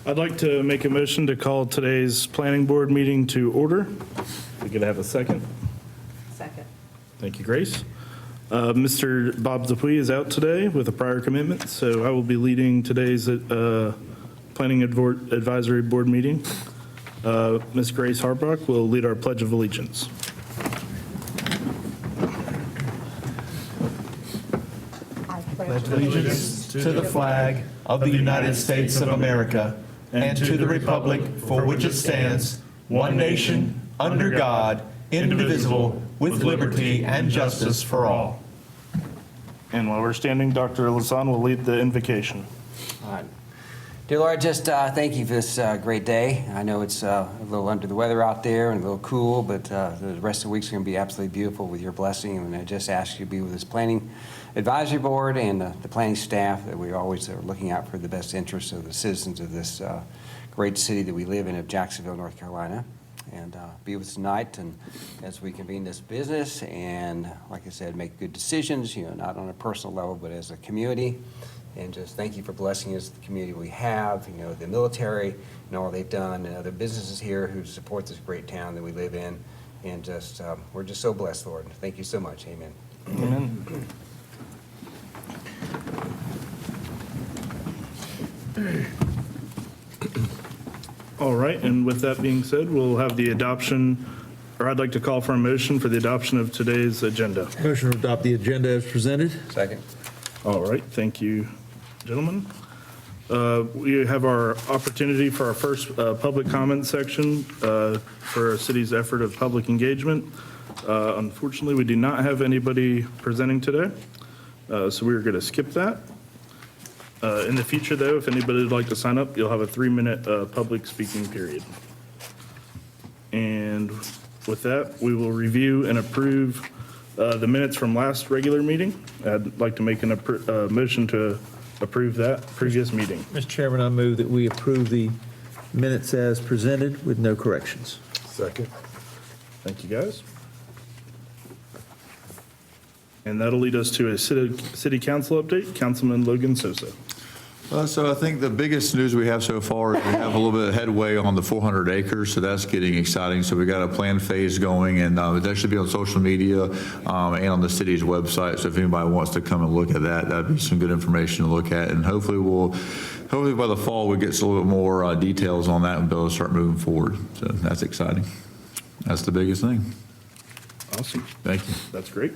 I'd like to make a motion to call today's planning board meeting to order. We could have a second. Second. Thank you, Grace. Mr. Bob Dupuy is out today with a prior commitment, so I will be leading today's planning advisory board meeting. Ms. Grace Harbach will lead our Pledge of Allegiance. Pledge allegiance to the flag of the United States of America and to the republic for which it stands, one nation, under God, indivisible, with liberty and justice for all. And while we're standing, Dr. Lazan will lead the invocation. All right. Dear Lord, just thank you for this great day. I know it's a little under the weather out there and a little cool, but the rest of the week's going to be absolutely beautiful with your blessing. And I just ask you to be with this planning advisory board and the planning staff, that we always are looking out for the best interests of the citizens of this great city that we live in, of Jacksonville, North Carolina. And be with us tonight, and as we convene this business, and like I said, make good decisions, not on a personal level, but as a community. And just thank you for blessing us, the community we have, the military, and all they've done, and other businesses here who support this great town that we live in. And just, we're just so blessed, Lord. Thank you so much. Amen. Amen. All right, and with that being said, we'll have the adoption, or I'd like to call for a motion for the adoption of today's agenda. Motion to adopt the agenda as presented. Second. All right, thank you, gentlemen. We have our opportunity for our first public comment section for our city's effort of public engagement. Unfortunately, we do not have anybody presenting today, so we're going to skip that. In the future, though, if anybody would like to sign up, you'll have a 3-minute public speaking period. And with that, we will review and approve the minutes from last regular meeting. I'd like to make a motion to approve that previous meeting. Mr. Chairman, I move that we approve the minutes as presented with no corrections. Second. Thank you, guys. And that'll lead us to a city council update. Councilman Logan Sosa. So I think the biggest news we have so far is we have a little bit of headway on the 400 acres, so that's getting exciting. So we got a planned phase going, and that should be on social media and on the city's website. So if anybody wants to come and look at that, that'd be some good information to look at. And hopefully by the fall we get a little bit more details on that and be able to start moving forward. So that's exciting. That's the biggest thing. Awesome. Thank you. That's great.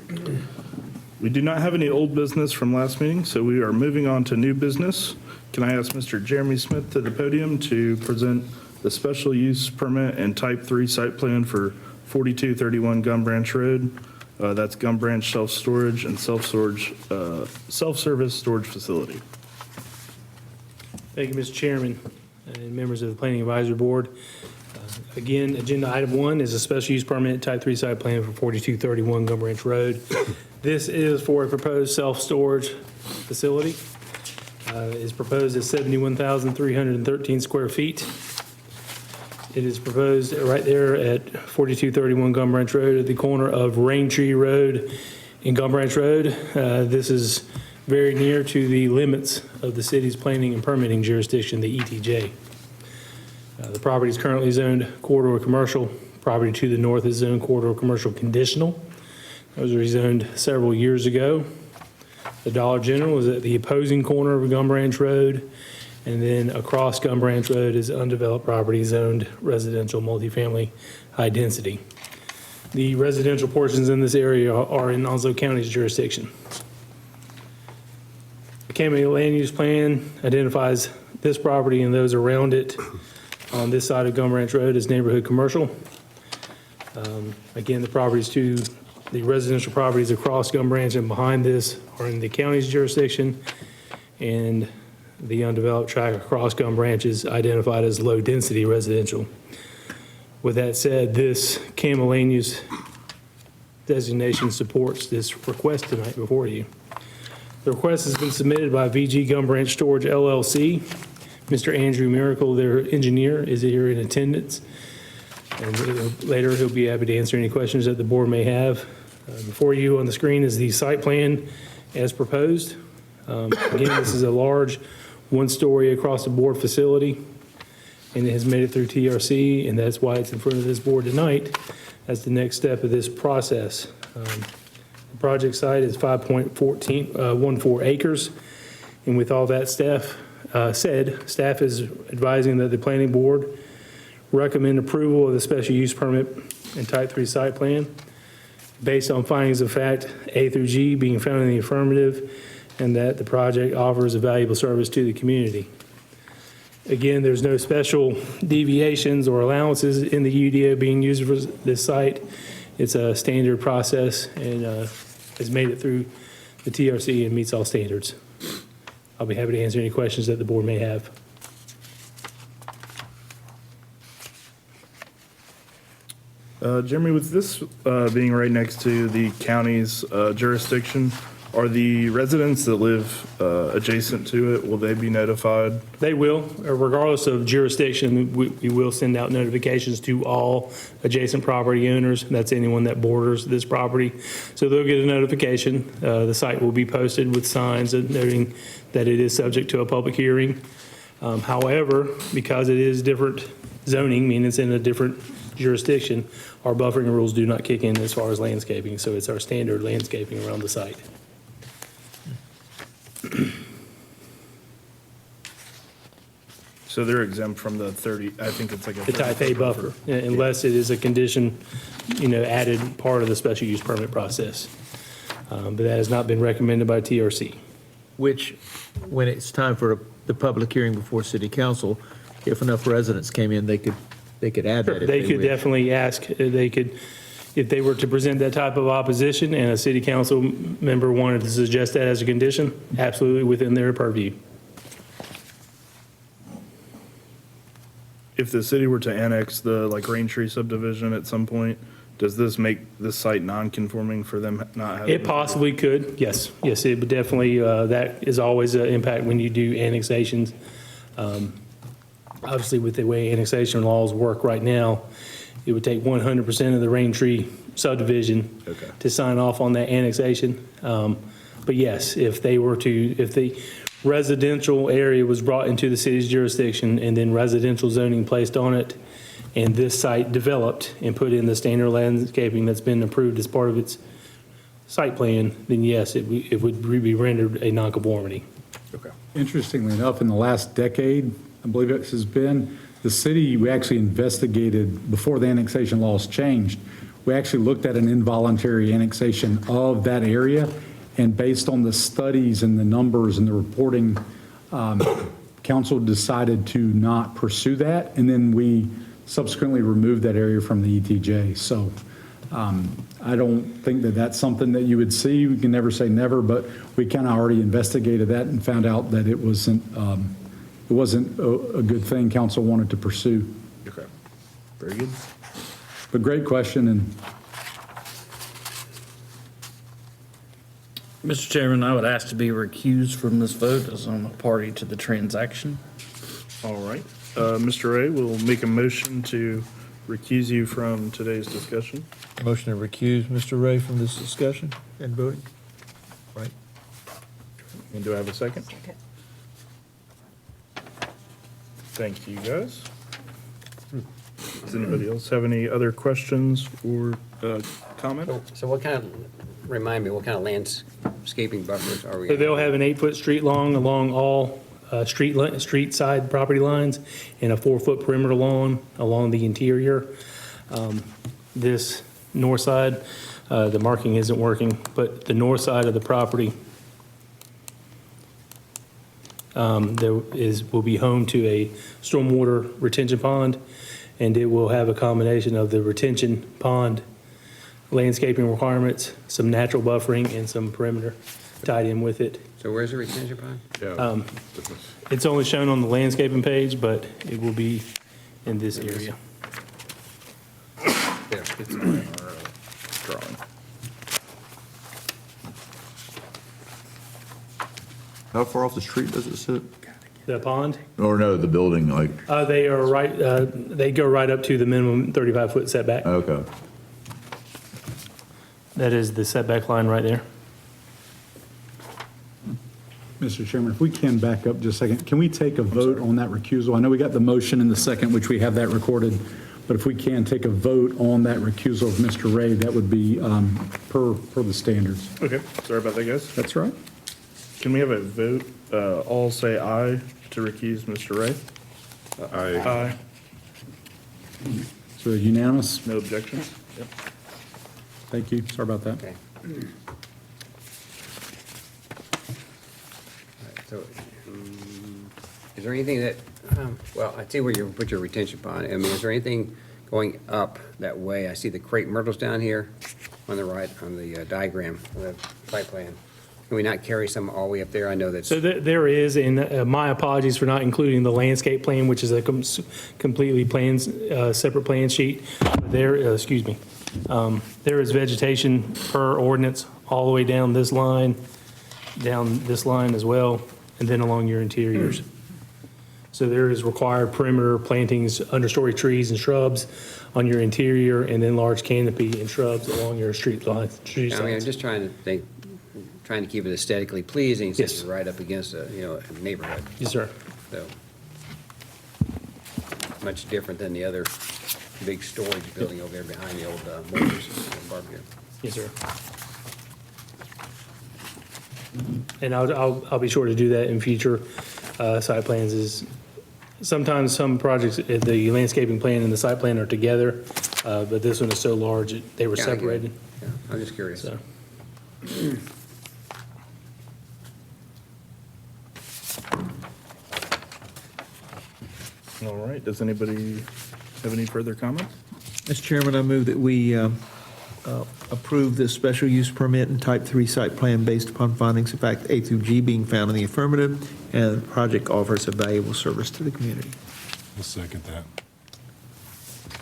We do not have any old business from last meeting, so we are moving on to new business. Can I ask Mr. Jeremy Smith to the podium to present the special use permit and type 3 site plan for 4231 Gum Branch Road? That's Gum Branch self-storage and self-service storage facility. Thank you, Mr. Chairman and members of the Planning Advisory Board. Again, agenda item 1 is a special use permit type 3 site plan for 4231 Gum Branch Road. This is for a proposed self-storage facility. It's proposed at 71,313 square feet. It is proposed right there at 4231 Gum Branch Road at the corner of Rain Tree Road and Gum Branch Road. This is very near to the limits of the city's planning and permitting jurisdiction, the ETJ. The property is currently zoned corridor commercial. Property to the north is zoned corridor commercial conditional. That was rezoned several years ago. The Dollar General is at the opposing corner of Gum Branch Road, and then across Gum Branch Road is undeveloped property zoned residential multifamily high density. The residential portions in this area are in Onslow County's jurisdiction. The county land use plan identifies this property and those around it on this side of Gum Branch Road as neighborhood commercial. Again, the residential properties across Gum Branch and behind this are in the county's jurisdiction, and the undeveloped tract across Gum Branch is identified as low density residential. With that said, this CAMA land use designation supports this request tonight before you. The request has been submitted by VG Gum Branch Storage LLC. Mr. Andrew Miracle, their engineer, is here in attendance. And later he'll be happy to answer any questions that the board may have. Before you on the screen is the site plan as proposed. Again, this is a large one-story across-the-board facility. and it has made it through TRC, and that's why it's in front of this board tonight as the next step of this process. The project site is 5.14 acres, and with all that staff is advising that the planning board recommend approval of the special use permit and type 3 site plan based on findings of fact A through G being found in the affirmative, and that the project offers a valuable service to the community. Again, there's no special deviations or allowances in the UDO being used for this site. It's a standard process and has made it through the TRC and meets all standards. I'll be happy to answer any questions that the board may have. Jeremy, with this being right next to the county's jurisdiction, are the residents that live adjacent to it, will they be notified? They will, regardless of jurisdiction, we will send out notifications to all adjacent property owners. That's anyone that borders this property. So they'll get a notification. The site will be posted with signs noting that it is subject to a public hearing. However, because it is different zoning, meaning it's in a different jurisdiction, our buffering rules do not kick in as far as landscaping. So it's our standard landscaping around the site. So they're exempt from the 30, I think it's like a. The type A buffer, unless it is a condition, added part of the special use permit process. But that has not been recommended by TRC. Which, when it's time for the public hearing before city council, if enough residents came in, they could add that if They they could wish. definitely ask, if they were to present that type of opposition and a city council member wanted to suggest that as a condition, absolutely within their purview. If the city were to annex the Raintree subdivision at some point, does this make this site non-conforming for them not having? It possibly could, yes. Yes, it would definitely, that is always an impact when you do annexations. Obviously, with the way annexation laws work right now, it would take 100% of the Raintree subdivision to sign off on that annexation. But yes, if the residential area was brought into the city's jurisdiction and then residential zoning placed on it, and this site developed and put in the standard landscaping that's been approved as part of its site plan, then yes, it would be rendered a nonconformity. Interestingly enough, in the last decade, I believe it has been, the city, we actually investigated, before the annexation laws changed, we actually looked at an involuntary annexation of that area, and based on the studies and the numbers and the reporting, council decided to not pursue that, and then we subsequently removed that area from the ETJ. So I don't think that that's something that you would see. We can never say never, but we kind of already investigated that and found out that it wasn't a good thing council wanted to pursue. Okay, very good. But great question, and Mr. Chairman, I would ask to be recused from this vote as I'm a party to the transaction. All right. Mr. Ray will make a motion to recuse you from today's discussion. Motion to recuse Mr. Ray from this discussion and voting. Right. And do I have a second? Thank you, guys. Does anybody else have any other questions or comment? So remind me, what kind of landscaping buffers are we? So they'll have an 8-foot street long along all street side property lines and a 4-foot perimeter lawn along the interior. This north side, the marking isn't working, but the north side of the property will be home to a stormwater retention pond, and it will have a combination of the retention pond landscaping requirements, some natural buffering, and some perimeter tied in with it. So where's the retention pond? It's only shown on the landscaping page, but it will be in this area. There, it's in our drawing. How far off the street does it sit? The pond, Or no, the building, they are right, they go right up to the minimum 35-foot setback. okay. That is the setback line right there. Mr. Chairman, if we can back up just a second, can we take a vote on that recusal? I know we got the motion in the second, which we have that recorded, but if we can take a vote on that recusal of Mr. Ray, that would be per the standards. Okay, sorry about that, guys. That's right. Can we have a vote? All say aye to recuse Mr. Ray? Aye. So unanimous? No objections? Yep. Thank you. Sorry about that. Okay. So, is there anything that, well, I see where you put your retention pond. I mean, is there anything going up that way? I see the crepe myrtles down here on the right, on the diagram, the site plan. Can we not carry some all the way up there? I know that's. So there is, and my apologies for not including the landscape plan, which is a completely separate plan sheet. There, excuse me. There is vegetation per ordinance all the way down this line as well, and then along your interiors. So there is required perimeter plantings, understory trees and shrubs on your interior, and then large canopy and shrubs along your street lines. I mean, I'm just trying to keep it aesthetically pleasing since Yes. you're right up against a neighborhood. Yes, sir. So, much different than the other big storage building over there behind the old Motors barbecue. Yes, sir. And I'll be sure to do that in future site plans. Is sometimes some projects, the landscaping plan and the site plan are together, but this one is so large, they were Yeah, I get it. separated. Yeah, I'm just curious. So, All right, does anybody have any further comments? Mr. Chairman, I move that we approve this special use permit and type 3 site plan based upon findings of fact A through G being found in the affirmative, and the project offers a valuable service to the community. I'll second that.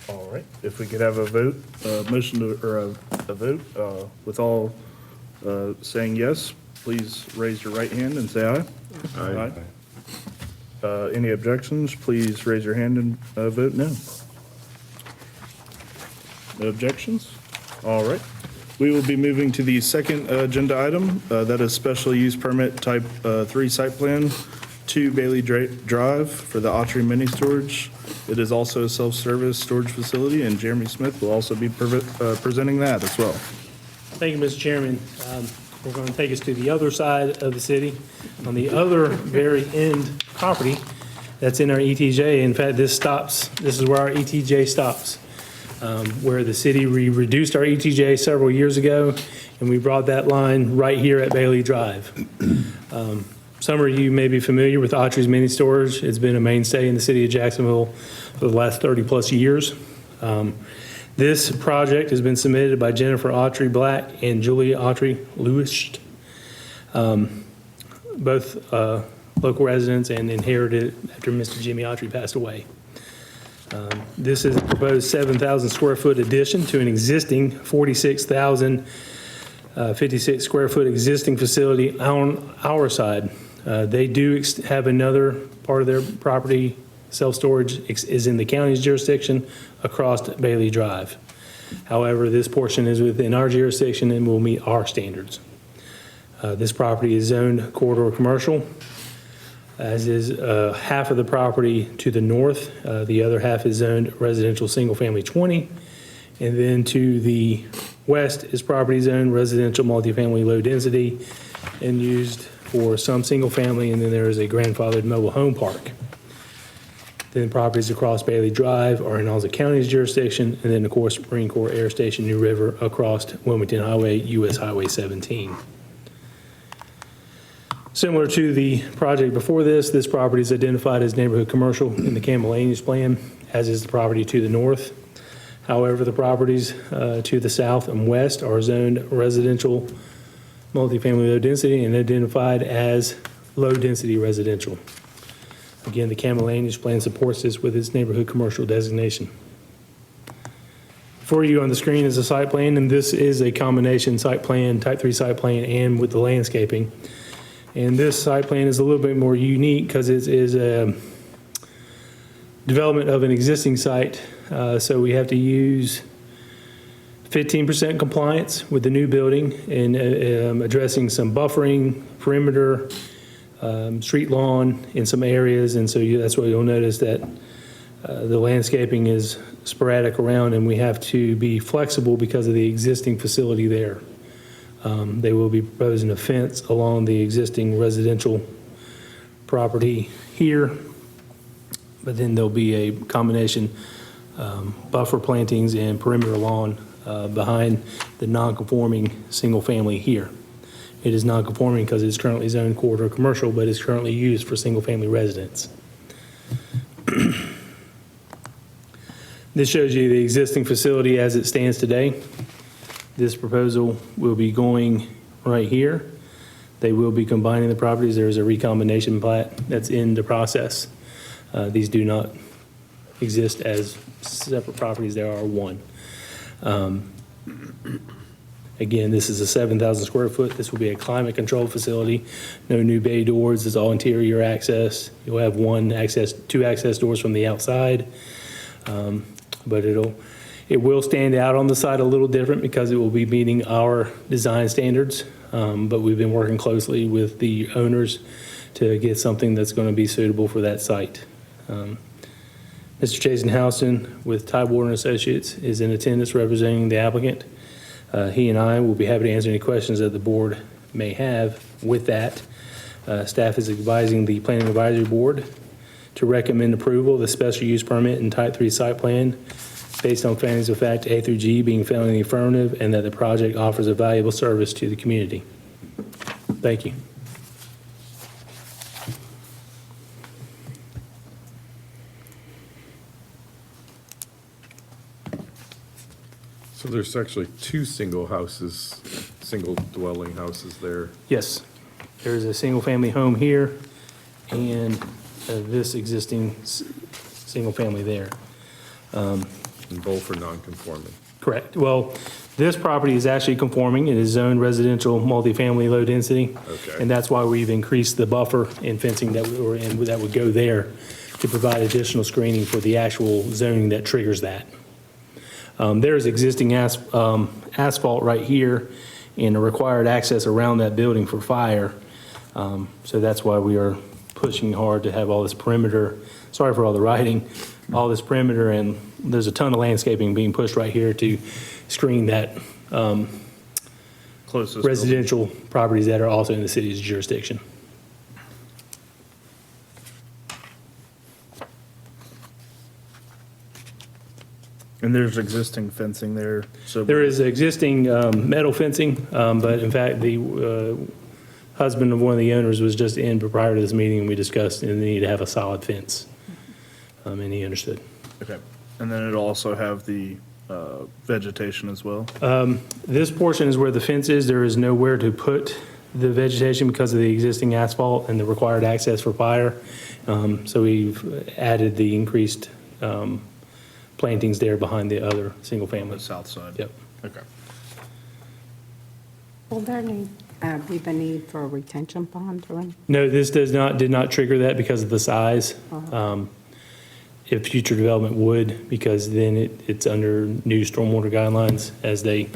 All right, if we could have a vote, motion to, or a vote, with all saying yes, please raise your right hand and say aye. Aye. Any objections, please raise your hand and vote no. No objections? All right. We will be moving to the second agenda item, that is special use permit type 3 site plan, 2 Bailey Drive for the Autry Mini Storage. It is also a self-service storage facility, and Jeremy Smith will also be presenting that as well. thank you, Mr. Chairman. We're going to take us to the other side of the city, on the other very end property that's in our ETJ. In fact, this is where our ETJ stops, where the city reduced our ETJ several years ago, and we brought that line right here at Bailey Drive. Some of you may be familiar with Autry's Mini Storage. It's been a mainstay in the city of Jacksonville for the last 30-plus years. This project has been submitted by Jennifer Autry Black and Julia Autry Lewis, both local residents and inherited after Mr. Jimmy Autry passed away. This is a proposed 7,000 square foot addition to an existing 46,056 square foot existing facility on our side. They do have another part of their property, self-storage is in the county's jurisdiction across Bailey Drive. However, this portion is within our jurisdiction and will meet our standards. This property is zoned corridor commercial, as is half of the property to the north. The other half is zoned residential single-family 20. And then to the west is property zoned residential multifamily low density and used for some single-family, and then there is a grandfathered mobile home park. Then properties across Bailey Drive are in Alza County's jurisdiction, and then, of course, Marine Corps Air Station New River across Wilmington Highway, US Highway 17. Similar to the project before this property is identified as neighborhood commercial in the Campbell Land Use Plan, as is the property to the north. However, the properties to the south and west are zoned residential multifamily low density and identified as low density residential. Again, the Campbell Land Use Plan supports this with its neighborhood commercial designation. For you on the screen is a site plan, and this is a combination site plan, type 3 site plan, and with the landscaping. And this site plan is a little bit more unique because it is a development of an existing site. So we have to use 15% compliance with the new building and addressing some buffering, perimeter, street lawn in some areas, and so that's why you'll notice that the landscaping is sporadic around, and we have to be flexible because of the existing facility there. They will be proposing a fence along the existing residential property here, but then there'll be a combination buffer plantings and perimeter lawn behind the non-conforming single-family here. It is non-conforming because it's currently zoned corridor commercial, but is currently used for single-family residence. This shows you the existing facility as it stands today. This proposal will be going right here. They will be combining the properties. There is a recombination plat that's in the process. These do not exist as separate properties. There are one. Again, this is a 7,000 square foot. This will be a climate controlled facility. No new bay doors. It's all interior access. You'll have two access doors from the outside. But it will stand out on the side a little different because it will be meeting our design standards. But we've been working closely with the owners to get something that's going to be suitable for that site. Mr. Jason Houston with Tidewater Associates is in attendance representing the applicant. He and I will be happy to answer any questions that the board may have. With that, staff is advising the Planning Advisory Board to recommend approval of the special use permit and type 3 site plan based on findings of fact A through G being found in the affirmative, and that the project offers a valuable service to the community. Thank you. So there's actually two single dwelling houses there. Yes, there is a single-family home here and this existing single-family there. And both are non-conforming. Correct. Well, this property is actually conforming. It is zoned residential multifamily low density. Okay. And that's why we've increased the buffer and fencing that would go there to provide additional screening for the actual zoning that triggers that. There is existing asphalt right here and a required access around that building for fire. So that's why we are pushing hard to have all this perimeter, sorry for all the writing, all this perimeter, and there's a ton of landscaping being pushed right here to screen that Closest residential properties that are also in the city's jurisdiction. And there's existing fencing there, so. There is existing metal fencing, but in fact, the husband of one of the owners was just in prior to this meeting, and we discussed the need to have a solid fence, and he understood. Okay, and then it'll also have the vegetation as well? This portion is where the fence is. There is nowhere to put the vegetation because of the existing asphalt and the required access for fire. So we've added the increased plantings there behind the other single On family. the south side? Yep. Okay. Will there be the need for a retention pond or anything? No, this did not trigger that because of the size. If future development would, because then it's under new stormwater guidelines as they,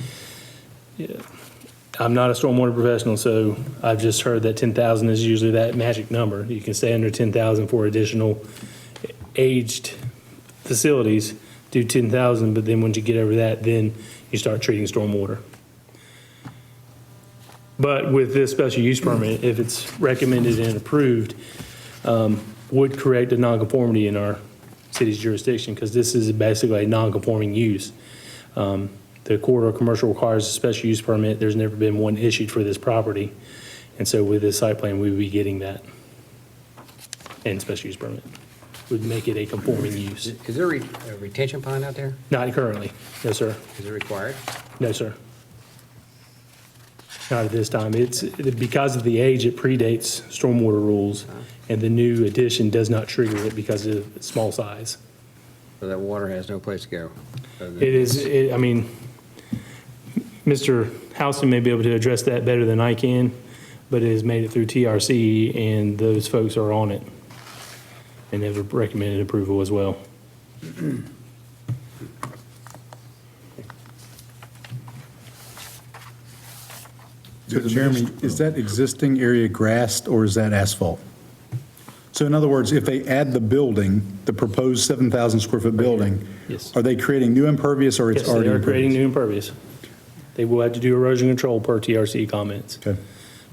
I'm not a stormwater professional, so I've just heard that 10,000 is usually that magic number. You can stay under 10,000 for additional aged facilities, do 10,000, but then once you get over that, then you start treating stormwater. But with this special use permit, if it's recommended and approved, would create a nonconformity in our city's jurisdiction, because this is basically a non-conforming use. The corridor commercial requires a special use permit. There's never been one issued for this property. And so with this site plan, we would be getting that. And special use permit would make it a conforming use. Is there a retention pond out there? Not currently. No, sir. Is it required? No, sir. Not at this time. It's because of the age, it predates stormwater rules, and the new addition does not trigger it because of small size. So that water has no place to go? I mean, Mr. Houston may be able to address that better than I can, but it has made it through TRC, and those folks are on it, and have recommended approval as well. So Jeremy, is that existing area grassed or is that asphalt? So in other words, if they add the building, the proposed 7,000 square foot building, Yes. are they creating new impervious or it's Yes, they already are creating impervious? new impervious. They will have to do erosion control per TRC comments, Okay.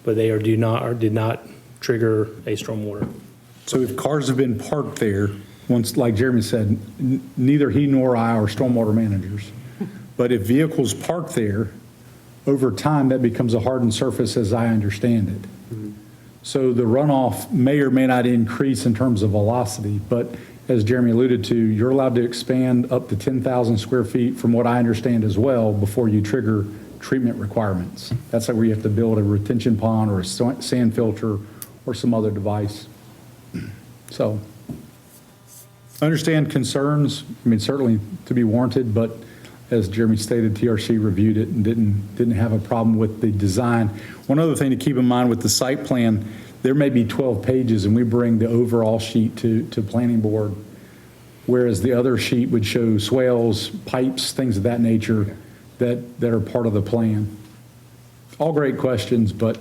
but they did not trigger a stormwater. So if cars have been parked there, once, like Jeremy said, neither he nor I are stormwater managers. But if vehicles park there, over time, that becomes a hardened surface as I understand it. So the runoff may or may not increase in terms of velocity, but as Jeremy alluded to, you're allowed to expand up to 10,000 square feet from what I understand as well before you trigger treatment requirements. That's like where you have to build a retention pond or a sand filter or some other device. So I understand concerns, I mean, certainly to be warranted, but as Jeremy stated, TRC reviewed it and didn't have a problem with the design. One other thing to keep in mind with the site plan, there may be 12 pages and we bring the overall sheet to planning board, whereas the other sheet would show swales, pipes, things of that nature that are part of the plan. All great questions, but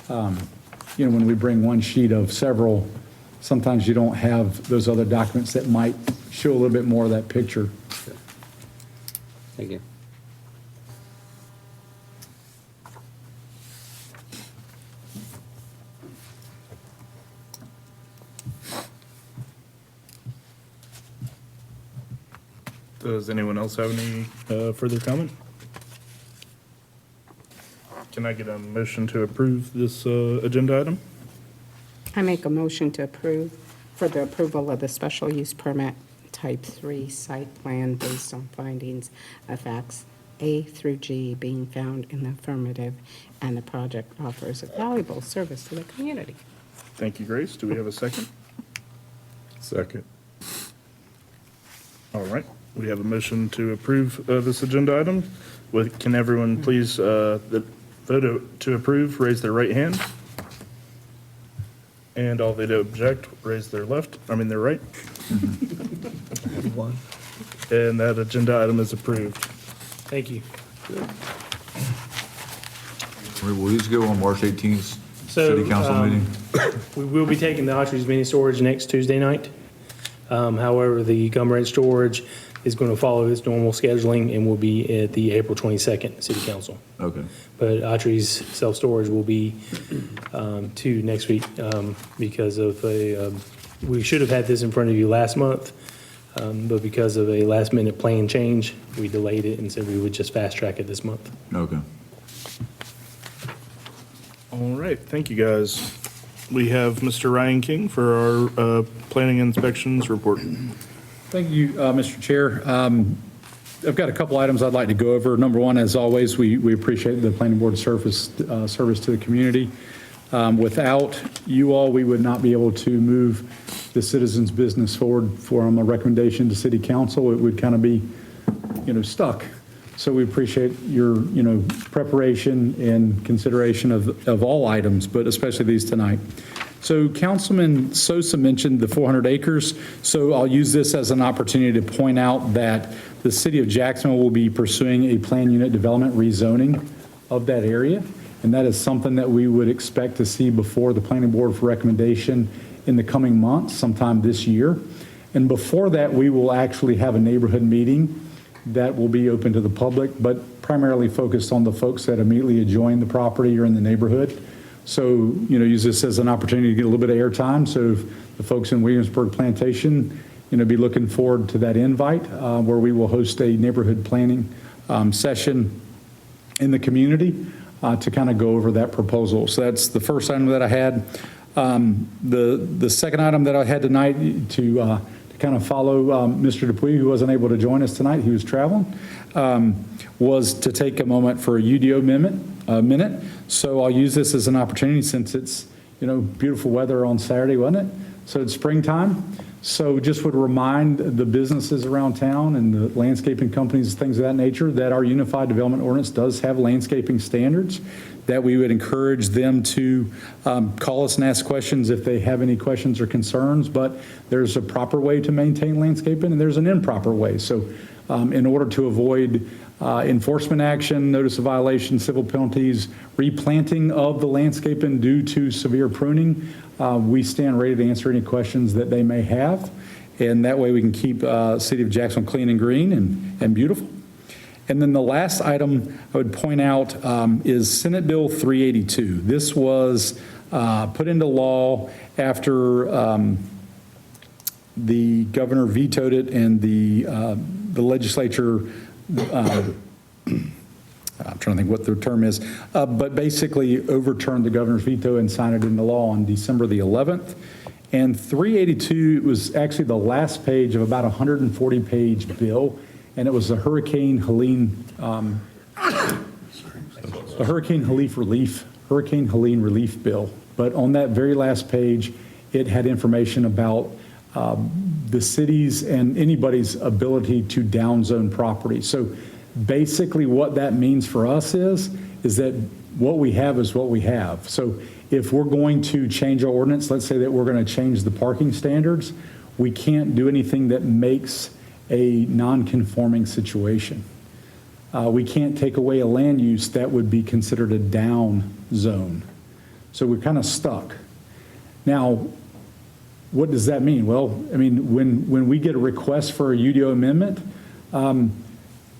when we bring one sheet of several, sometimes you don't have those other documents that might show a little bit more of that picture. Thank you. Does anyone else have any further comment? Can I get a motion to approve this agenda item? I make a motion to approve for the approval of the special use permit type 3 site plan based on findings of facts A through G being found in the affirmative, and the project offers a valuable service to the community. Thank you, Grace. Do we have a second? Second. All right. We have a motion to approve this agenda item. Can everyone please that vote to approve, raise their right hand? And all that object, raise their their right. One. And that agenda item is approved. Thank you. Will these go on March 18th So, city council meeting? We will be taking the Autry's mini storage next Tuesday night. However, the gum ranch storage is going to follow its normal scheduling and will be at the April 22nd city council. Okay. But Autry's self-storage will be to next week because of we should have had this in front of you last month, but because of a last-minute plan change, we delayed it and said we would just fast-track it this month. Okay. All right. Thank you, guys. We have Mr. Ryan King for our planning inspections report. Thank you, Mr. Chair. I've got a couple items I'd like to go over. Number one, as always, we appreciate the planning board service to the community. Without you all, we would not be able to move the citizens' business forward from a recommendation to city council. It would kind of be, stuck. So we appreciate your, preparation and consideration of all items, but especially these tonight. So Councilman Sosa mentioned the 400 acres. So I'll use this as an opportunity to point out that the city of Jacksonville will be pursuing a plan unit development rezoning of that area. And that is something that we would expect to see before the planning board for recommendation in the coming months, sometime this year. And before that, we will actually have a neighborhood meeting that will be open to the public, but primarily focused on the folks that immediately adjoin the property or in the neighborhood. So, use this as an opportunity to get a little bit of airtime. So the folks in Williamsburg Plantation, be looking forward to that invite where we will host a neighborhood planning session in the community to kind of go over that proposal. So that's the first item that I had. The second item that I had tonight to kind of follow Mr. Dupuy, who wasn't able to join us tonight, he was traveling, was to take a moment for a UDO minute. So I'll use this as an opportunity since it's, beautiful weather on Saturday, wasn't it? So it's springtime. So just would remind the businesses around town and the landscaping companies, things of that nature, that our Unified Development Ordinance does have landscaping standards, that we would encourage them to call us and ask questions if they have any questions or concerns. But there's a proper way to maintain landscaping and there's an improper way. So in order to avoid enforcement action, notice of violation, civil penalties, replanting of the landscaping due to severe pruning. We stand ready to answer any questions that they may have, and that way we can keep City of Jacksonville clean and green and beautiful. And then the last item I would point out is Senate Bill 382. This was put into law after the governor vetoed it and the legislature, I'm trying to think what the term is, but basically overturned the governor's veto and signed it into law on December the 11th. And 382 was actually the last page of about a 140-page bill, and it was the Hurricane Helene relief bill. But on that very last page, it had information about the city's and anybody's ability to downzone property. So basically what that means for us is that what we have is what we have. So if we're going to change our ordinance, let's say that we're going to change the parking standards, we can't do anything that makes a non-conforming situation. We can't take away a land use that would be considered a down zone. So we're kind of stuck. Now, what does that mean? Well, I mean, when we get a request for a UDO amendment,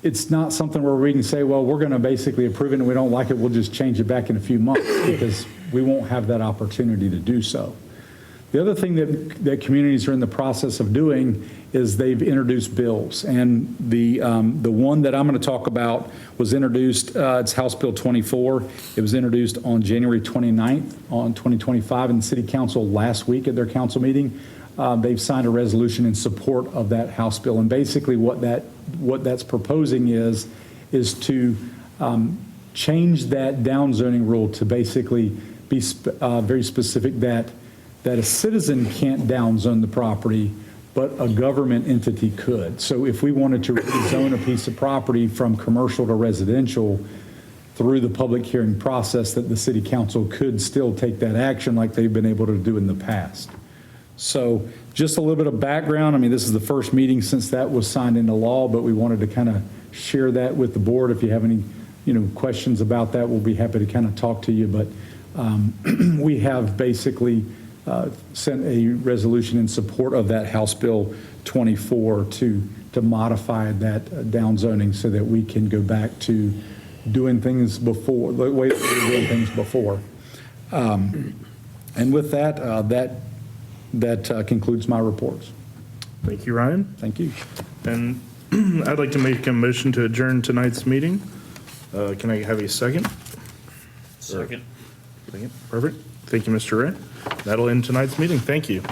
it's not something where we can say, well, we're going to basically approve it and we don't like it, we'll just change it back in a few months, because we won't have that opportunity to do so. The other thing that communities are in the process of doing is they've introduced bills. And the one that I'm going to talk about was introduced, it's House Bill 24. It was introduced on January 29th on 2025 in the City Council last week at their council meeting. They've signed a resolution in support of that House bill. And basically what that's proposing is to change that downzoning rule to basically be very specific that a citizen can't downzone the property, but a government entity could. So if we wanted to zone a piece of property from commercial to residential through the public hearing process, that the city council could still take that action like they've been able to do in the past. So just a little bit of background. I mean, this is the first meeting since that was signed into law, but we wanted to kind of share that with the board. If you have any, questions about that, we'll be happy to kind of talk to you. But we have basically sent a resolution in support of that House Bill 24 to modify that downzoning so that we can go back to doing things before, the way that we were doing things before. And with that, that concludes my reports. Thank you, Ryan. Thank you. And I'd like to make a motion to adjourn tonight's meeting. Can I have a second? Second. Second. Perfect. Thank you, Mr. Ray. That'll end tonight's meeting. Thank you.